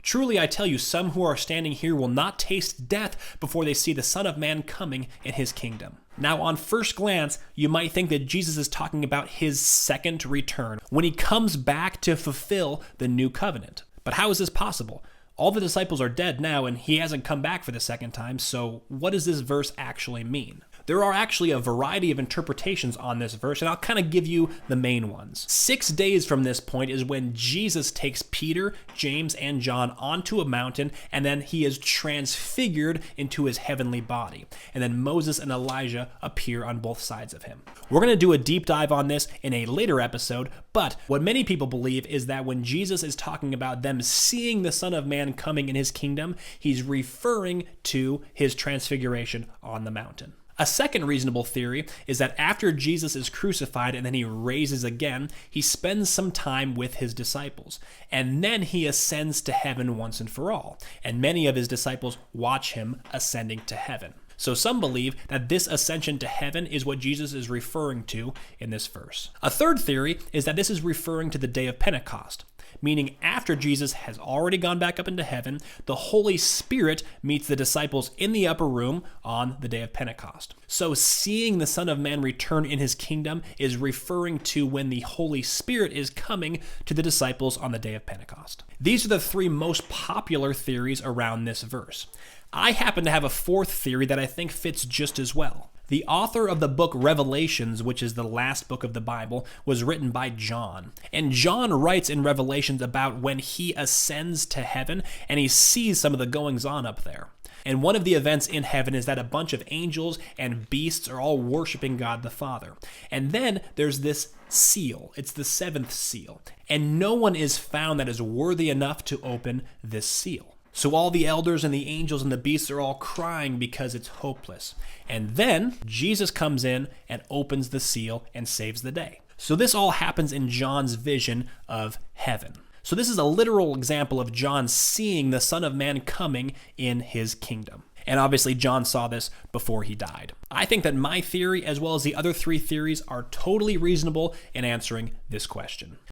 Truly I tell you, some who are standing here will not taste death before they see the Son of Man coming in his kingdom. Now, on first glance, you might think that Jesus is talking about his second return, when he comes back to fulfill the new covenant. But how is this possible? All the disciples are dead now, and he hasn't come back for the second time, so what does this verse actually mean? There are actually a variety of interpretations on this verse, and I'll kind of give you the main ones. 6 days from this point is when Jesus takes Peter, James, and John onto a mountain, and then he is transfigured into his heavenly body. And then Moses and Elijah appear on both sides of him. We're going to do a deep dive on this in a later episode, but what many people believe is that when Jesus is talking about them seeing the Son of Man coming in his kingdom, he's referring to his transfiguration on the mountain. A second reasonable theory is that after Jesus is crucified and then he raises again, he spends some time with his disciples, and then he ascends to heaven once and for all, and many of his disciples watch him ascending to heaven. So some believe that this ascension to heaven is what Jesus is referring to in this verse. A third theory is that this is referring to the day of Pentecost, meaning after Jesus has already gone back up into heaven, the Holy Spirit meets the disciples in the upper room on the day of Pentecost. So seeing the Son of Man return in his kingdom is referring to when the Holy Spirit is coming to the disciples on the day of Pentecost. These are the three most popular theories around this verse. I happen to have a fourth theory that I think fits just as well. The author of the book Revelations, which is the last book of the Bible, was written by John. And John writes in Revelations about when he ascends to heaven and he sees some of the goings-on up there. And one of the events in heaven is that a bunch of angels and beasts are all worshiping God the Father. And then there's this seal. It's the seventh seal. And no one is found that is worthy enough to open this seal. So all the elders and the angels and the beasts are all crying because it's hopeless. And then Jesus comes in and opens the seal and saves the day. So this all happens in John's vision of heaven. So this is a literal example of John seeing the Son of Man coming in his kingdom. And obviously John saw this before he died. I think that my theory, as well as the other three theories, are totally reasonable in answering this question.